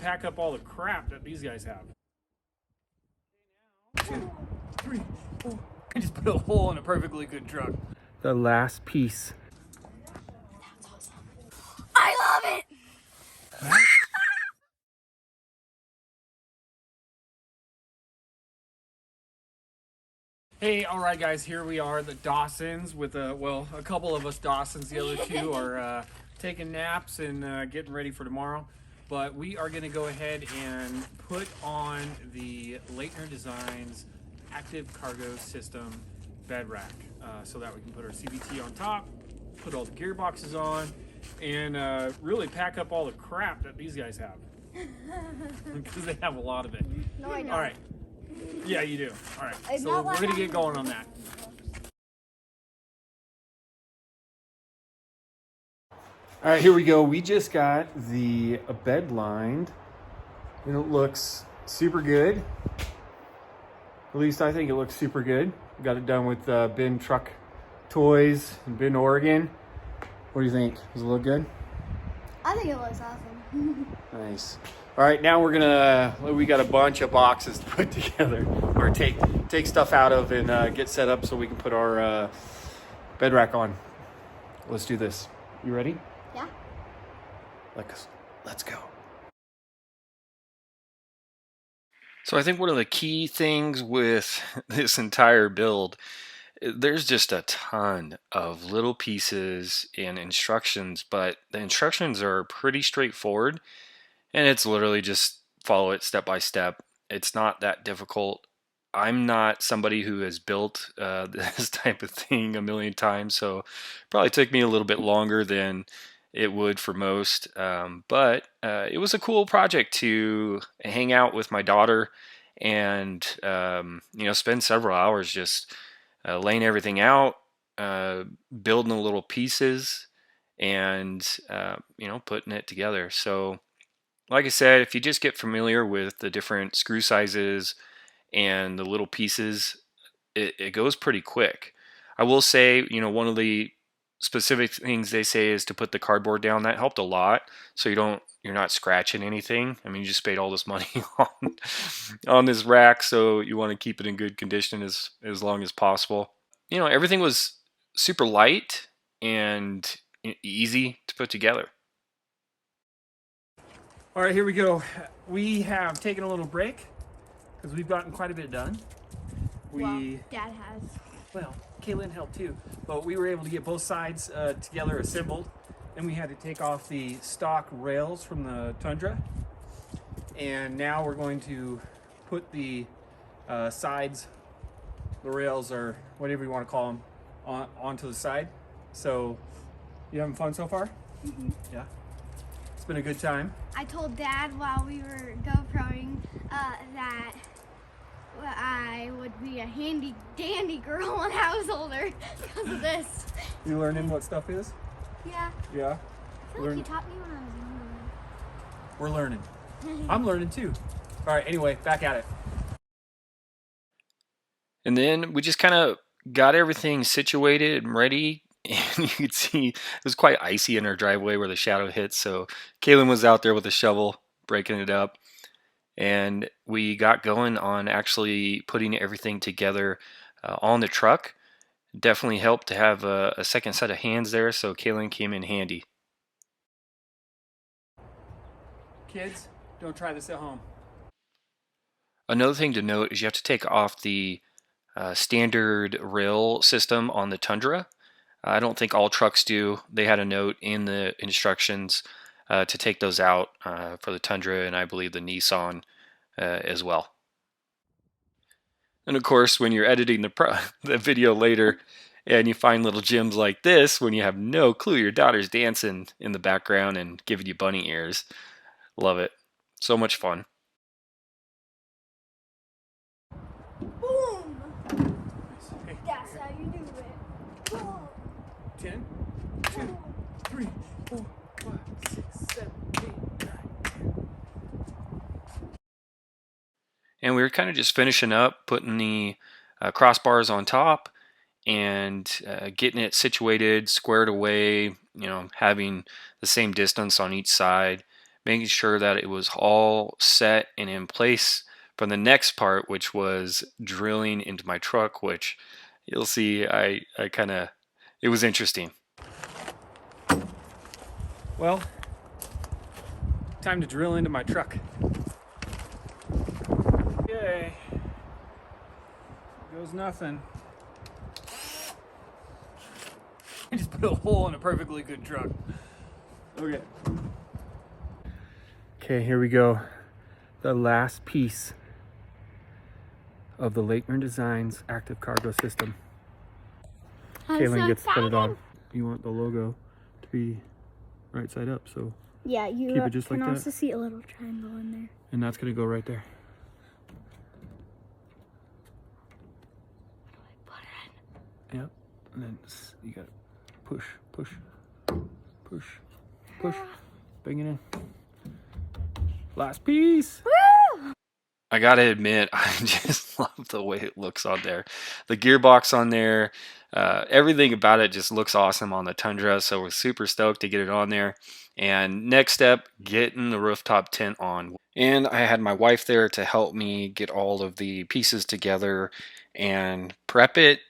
pack up all the crap that these guys have. 2, 3, 4. I just put a hole in a perfectly good truck. The last piece. That's awesome. I love it. Hey, all right, guys, here we are, the Dawsons, with a couple of us Dawsons. The other two are taking naps and getting ready for tomorrow. But we are going to go ahead and put on the Leitner Designs Active Cargo System bed rack, so that we can put our CVT on top, put all the gearboxes on, and really pack up all the crap that these guys have, because they have a lot of it. No, I don't. All right. Yeah, you do. All right, It's so not we're like going to get going on that. All right, here we go. We just got the bed lined, and it looks super good. At least I think it looks super good. Got it done with Bin Truck Toys in Bend, Oregon. What do you think? Does it look good? I think it looks awesome. Nice. All right, now we got a bunch of boxes to put together, or take stuff out of and get set up so we can put our bed rack on. Let's do this. You ready? Yeah. Let's go. So I think one of the key things with this entire build, there's just a ton of little pieces and instructions, but the instructions are pretty straightforward, and it's literally just follow it step by step. It's not that difficult. I'm not somebody who has built this type of thing a million times, so it probably took me a little bit longer than it would for most. But it was a cool project to hang out with my daughter and spend several hours just laying everything out, building the little pieces, and putting it together. So like I said, if you just get familiar with the different screw sizes and the little pieces, it goes pretty quick. I will say, one of the specific things they say is to put the cardboard down. That helped a lot, so you're not scratching anything. I mean, you just paid all this money on this rack, so you want to keep it in good condition as long as possible. Everything was super light and easy to put together. All right, here we go. We have taken a little break because we've gotten quite a bit done. Dad has. Well, Kaylin helped too, but we were able to get both sides together assembled, and we had to take off the stock rails from the Tundra, and now we're going to put the sides, the rails, or whatever you want to call them, onto the side. So, you having fun so far? Mm-hmm. Yeah. It's been a good time. I told Dad while we were GoProing that I would be a handy dandy girl when I was older because of this. You learning what stuff is? Yeah. Yeah. I feel like he taught me when I was younger. We're learning. I'm learning too. All right, anyway, back at it. And then we just kind of got everything situated and ready. And you could see it was quite icy in our driveway where the shadow hit. So Kaylin was out there with a shovel breaking it up. And we got going on actually putting everything together on the truck. Definitely helped to have a second set of hands there, so Kaylin came in handy. Kids, don't try this at home. Another thing to note is you have to take off the standard rail system on the Tundra. I don't think all trucks do. They had a note in the instructions to take those out for the Tundra, and I believe the Nissan as well. And of course, when you're editing the video later and you find little gems like this, when you have no clue your daughter's dancing in the background and giving you bunny ears, love it. So much fun. Boom! That's how you do it. Boom! 10, 2, 3, 4, 5, 6, 7, 8, 9, 10. And we were kind of just finishing up, putting the crossbars on top and getting it situated, squared away, having the same distance on each side, making sure that it was all set and in place for the next part, which was drilling into my truck, which you'll see I kind of, it was interesting. Well, time to drill into my truck. Okay. Goes nothing. I just put a hole in a perfectly good truck. Okay. Okay, here we go. The last piece of the Lakeman Designs active cargo system. Kaylin gets to put it on. You want the logo to be right side up, so Yeah, you keep it just can like that. also see a little triangle in there. And that's gonna go right there. Put it in. Yep. And then you gotta push, push, push, push. Bring it in. Last piece. Woo! I gotta admit, I just love the way it looks on there. The gearbox on there, everything about it just looks awesome on the Tundra. So we're super stoked to get it on there. And next step, getting the rooftop tent on. And I had my wife there to help me get all of the pieces together and prep it.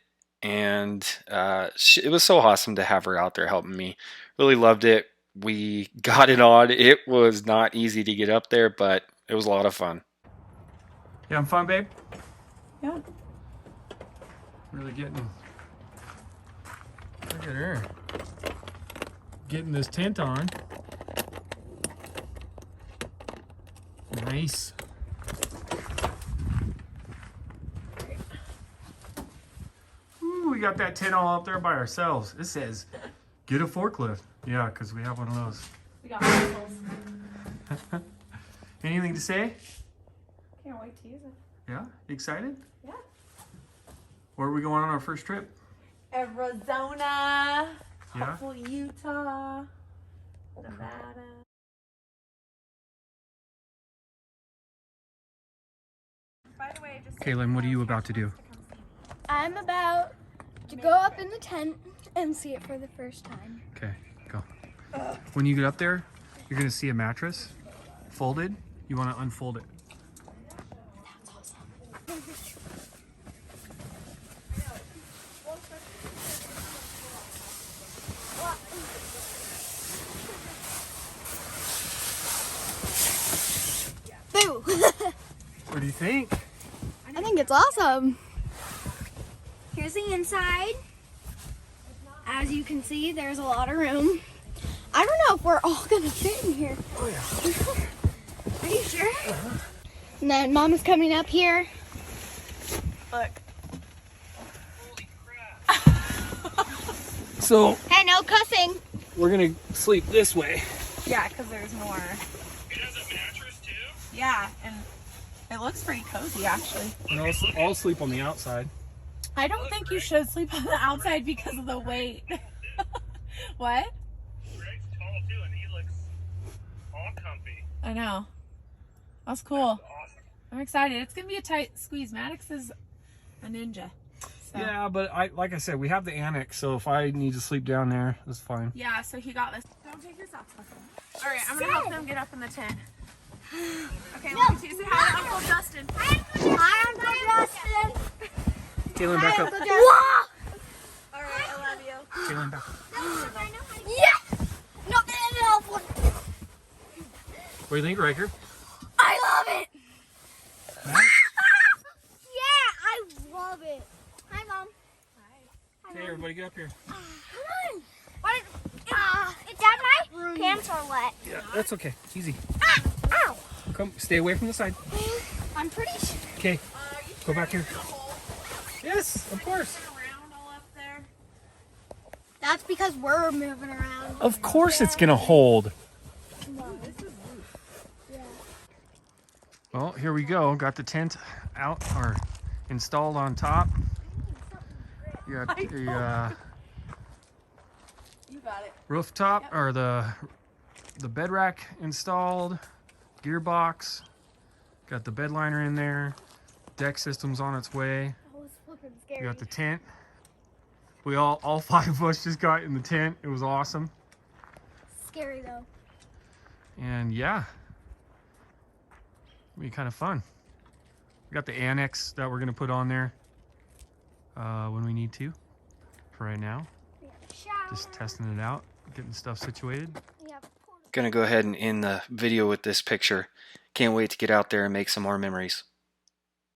And it was so awesome to have her out there helping me. Really loved it. We got it on. It was not easy to get up there, but it was a lot of fun. You having fun, babe? Yeah. Really getting. Look at her. Getting this tent on. Nice. Ooh, we got that tent all up there by ourselves. It says, get a forklift. Yeah, because we have one of those. We got muscles. Anything to say? Can't wait to use it. Yeah? Excited? Yeah. Where are we going on our first trip? Arizona. Yeah? Hopefully Utah. Nevada. By the way, just Kaylin, what are you about to do? I'm about to go up in the tent and see it for the first time. Okay, go. When you get up there, you're gonna see a mattress folded. You want to unfold it. That's awesome. Boo! What do you think? I think it's awesome. Here's the inside. As you can see, there's a lot of room. I don't know if we're all gonna fit in here. Oh yeah. Are you sure? And then Mama's coming up here. look. So Hey, no cussing. we're gonna sleep this way. Yeah, because there's more. It has a mattress too? Yeah, and it looks pretty cozy actually. And I'll sleep on the outside. I don't think you should sleep on the outside because of the weight. What? Greg's tall too, and he looks all comfy. I know. That's cool. Awesome. I'm excited. It's gonna be a tight squeeze. Maddox is a ninja. So. Yeah, but like I said, we have the annex, so if I need to sleep down there, that's fine. Yeah, so he got this. Don't take your socks off. All right, I'm gonna help them get up in the tent. Okay, let me see. Say hi to Uncle Justin. Hi, Uncle Justin. Kaylin, back up. Wow. All right, I love you. Kaylin, back up. Yeah. No, no. What do you think, Riker? I love it. Huh? Yeah, I love it. Hi, Mom. Hey, everybody, get up here. Come on. What? Dad, my pants are wet. Yeah, that's okay. Easy. Ow. Come, stay away from the side. I'm pretty sure. Okay, go back here. Yes, of course. Around all up there. That's because we're moving around. Of course it's gonna hold. Well, here we go. Got the tent out or installed on top. You got the You got it. rooftop or the bed rack installed, gearbox. Got the bed liner in there. Deck system's on its way. That was flipping We scary. got the tent. We all five of us just got in the tent. It was awesome. Scary though. And yeah, it'll be kind of fun. We got the annex that we're going to put on there when we need to. For right now, just testing it out, getting stuff situated. Gonna go ahead and end the video with this picture. Can't wait to get out there and make some more memories.